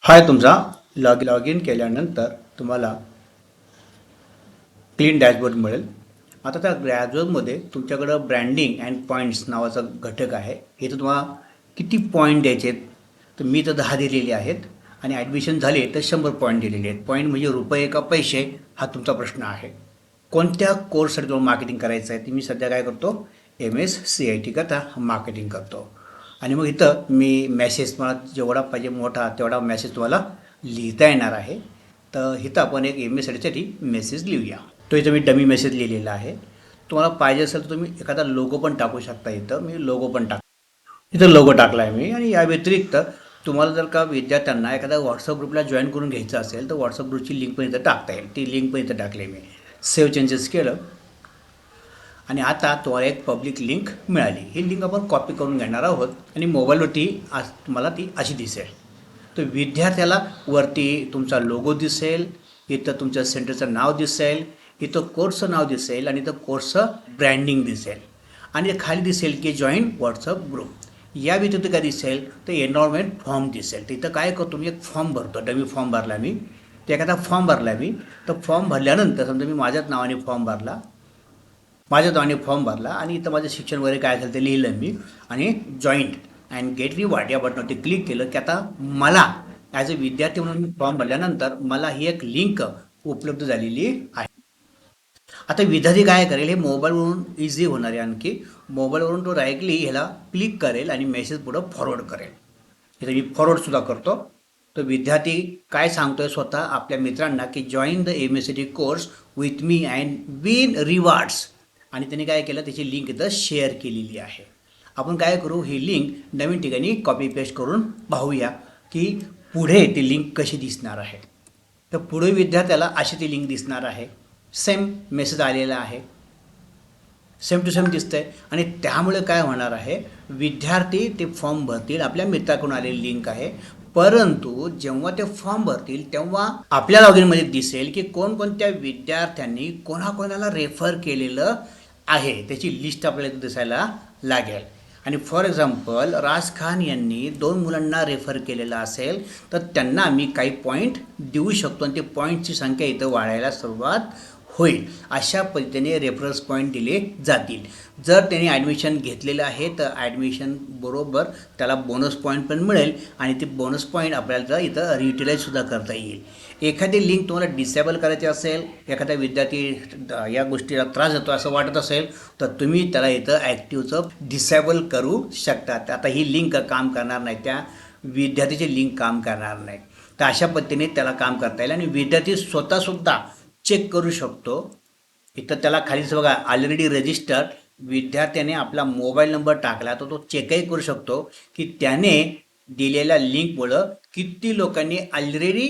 हाय तुमचा log in केल्यानंतर तुम्हाला क्लीन डॅशबोर्ड मिळेल. आता त्या डॅशबोर्डमध्ये तुमच्याकडं ब्रँडिंग अँड पॉईंट्स नावाचा घटक आहे. इथं तुम्हाला किती पॉईंट द्यायचे आहेत, तर मी तर 10 दिलेले आहेत आणि ॲडमिशन झाले तर 100 पॉईंट दिलेले आहेत. पॉईंट म्हणजे रुपये का पैसे हा तुमचा प्रश्न आहे. कोणत्या कोर्ससाठी तुम्हाला मार्केटिंग करायचं आहे, ते मी सध्या काय करतो, MSCIT करता मार्केटिंग करतो. आणि मग इथं मी मेसेज मला जेवढा पाहिजे मोठा तेवढा मेसेज तुम्हाला लिहिता येणार आहे. तर इथं आपण एक MSCITसाठी मेसेज लिहूया. तो इथं मी डमी मेसेज लिहिलेला आहे. तुम्हाला पाहिजे असेल तर तुम्ही एखादा लोगो पण टाकू शकता. इथं मी लोगो पण इथं लोगो टाकला आहे मी. आणि या व्यतिरिक्त तुम्हाला जर का विद्यार्थ्यांना एखाद्या व्हॉट्सअप ग्रुपला जॉईन करून घ्यायचं असेल तर व्हॉट्सअप ग्रुपची लिंक पण इथं टाकता येईल. ती लिंक पण इथं टाकली मी. सेव्ह चेंजेस केलं आणि आता तुम्हाला एक पब्लिक लिंक मिळाली. ही लिंक आपण कॉपी करून घेणार आहोत आणि मोबाईलवरती आज तुम्हाला ती अशी दिसेल. तर विद्यार्थ्याला वरती तुमचा लोगो दिसेल, इथं तुमच्या सेंटरचं नाव दिसेल, इथं कोर्सचं नाव दिसेल आणि इथं कोर्सचं ब्रँडिंग दिसेल आणि खाली दिसेल की जॉईन व्हॉट्सअप ग्रुप. या व्यतिरिक्त काय दिसेल तर एनरोलमेंट फॉर्म दिसेल. तर इथं काय करतो मी, एक फॉर्म भरतो. डमी फॉर्म भरला मी. तर एखादा फॉर्म भरला मी. तर फॉर्म भरल्यानंतर समजा मी माझ्याच नावाने फॉर्म भरला, आणि इथं माझं शिक्षण वगैरे काय असेल ते लिहिलं मी आणि जॉईंट अँड गेट रिवॉर्ड या बटनवरती क्लिक केलं की आता मला ॲज अ विद्यार्थी म्हणून फॉर्म भरल्यानंतर मला ही एक लिंक उपलब्ध झालेली आहे. आता विद्यार्थी काय करेल, हे मोबाईलवरून इझी होणार आहे. आणखी मोबाईलवरून तो डायरेक्टली ह्याला क्लिक करेल आणि मेसेज पुढं फॉरवर्ड करेल. इथं मी फॉरवर्डसुद्धा करतो. तर विद्यार्थी काय सांगतोय स्वतः आपल्या मित्रांना की join the MSCIT course with me and win rewards. आणि त्यांनी काय केलं, त्याची लिंक इथं शेअर केलेली आहे. आपण काय करू, ही लिंक नवीन ठिकाणी कॉपी पेस्ट करून पाहूया की पुढे ती लिंक कशी दिसणार आहे. तर पुढे विद्यार्थ्याला अशी ती लिंक दिसणार आहे. सेम मेसेज आलेला आहे, सेम टू सेम दिसतंय. आणि त्यामुळे काय होणार आहे, विद्यार्थी ते फॉर्म भरतील, आपल्या मित्राकडून आलेली लिंक आहे. परंतु जेव्हा ते फॉर्म भरतील तेव्हा आपल्या लॉग इनमध्ये दिसेल की कोणकोणत्या विद्यार्थ्यांनी कोणाकोणाला रेफर केलेलं आहे, त्याची लिस्ट आपल्याला दिसायला लागेल. आणि फॉर एक्झाम्पल राज खान यांनी 2 मुलांना रेफर केलेलं असेल तर त्यांना आम्ही काही पॉईंट देऊ शकतो आणि ते पॉईंटची संख्या इथं वाढायला सुरुवात होईल. अशा पद्धतीने रेफरन्स पॉईंट दिले जातील. जर त्यांनी ॲडमिशन घेतलेलं आहे तर ॲडमिशन बरोबर त्याला बोनस पॉईंट पण मिळेल आणि ते बोनस पॉईंट आपल्याला इथं रियुटिलाइजसुद्धा करता येईल. एखादी लिंक तुम्हाला डिसेबल करायची असेल, एखादा विद्यार्थी या गोष्टीला त्रास देतो असं वाटत असेल तर तुम्ही त्याला इथं ॲक्टिव्हचं डिसेबल करू शकता. आता ही लिंक काम करणार नाही, त्या विद्यार्थीची लिंक काम करणार नाही. तर अशा पद्धतीने त्याला काम करता येईल आणि विद्यार्थी स्वतःसुद्धा चेक करू शकतो. इथं त्याला खालीच बघा, ऑलरेडी रजिस्टर्ड, विद्यार्थ्याने आपला मोबाईल नंबर टाकला तर तो चेकही करू शकतो की त्याने दिलेल्या लिंकमुळं किती लोकांनी ऑलरेडी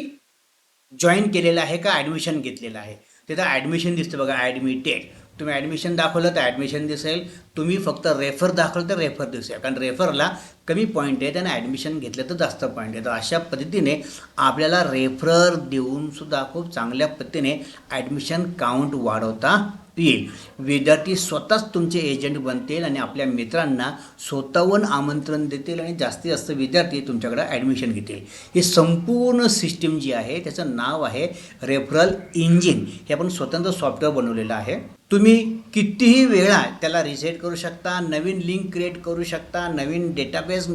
जॉईन केलेलं आहे का ॲडमिशन घेतलेलं आहे. तिथं ॲडमिशन दिसतं बघा, ॲडमिटेड. तुम्ही ॲडमिशन दाखवलं तर ॲडमिशन दिसेल, तुम्ही फक्त रेफर दाखवलं तर रेफर दिसेल. कारण रेफरला कमी पॉईंट आहे आणि ॲडमिशन घेतलं तर जास्त पॉईंट आहे. तर अशा पद्धतीने आपल्याला रेफरर देऊनसुद्धा खूप चांगल्या पद्धतीने ॲडमिशन काउंट वाढवता येईल. विद्यार्थी स्वतःच तुमचे एजंट बनतील आणि आपल्या मित्रांना स्वतःहून आमंत्रण देतील आणि जास्तीत जास्त विद्यार्थी तुमच्याकडे ॲडमिशन घेतील. ही संपूर्ण सिस्टीम जी आहे त्याचं नाव आहे रेफरल इंजिन. हे आपण स्वतंत्र सॉफ्टवेअर बनवलेलं आहे. तुम्ही कितीही वेळा त्याला रिसेट करू शकता, नवीन लिंक क्रिएट करू शकता, नवीन डेटाबेस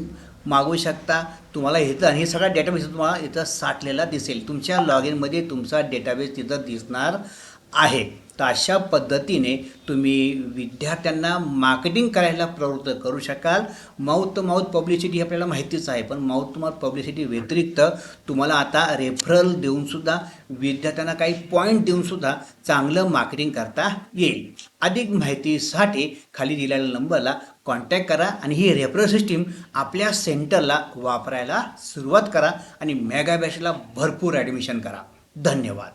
मागवू शकता. तुम्हाला इथं आणि हे सगळा डेटाबेस तुम्हाला इथं साठलेला दिसेल. तुमच्या लॉग इनमध्ये तुमचा डेटाबेस तिथं दिसणार आहे. तर अशा पद्धतीने तुम्ही विद्यार्थ्यांना मार्केटिंग करायला प्रवृत्त करू शकाल. माउथ टू माउथ पब्लिसिटी आपल्याला माहितीच आहे, पण माउथ टू माउथ पब्लिसिटी व्यतिरिक्त तुम्हाला आता रेफरल देऊनसुद्धा, विद्यार्थ्यांना काही पॉईंट देऊनसुद्धा चांगलं मार्केटिंग करता येईल. अधिक माहितीसाठी खाली दिलेल्या नंबरला कॉन्टॅक्ट करा आणि ही रेफरल सिस्टीम आपल्या सेंटरला वापरायला सुरुवात करा आणि मेगा बॅचला भरपूर ॲडमिशन करा. धन्यवाद.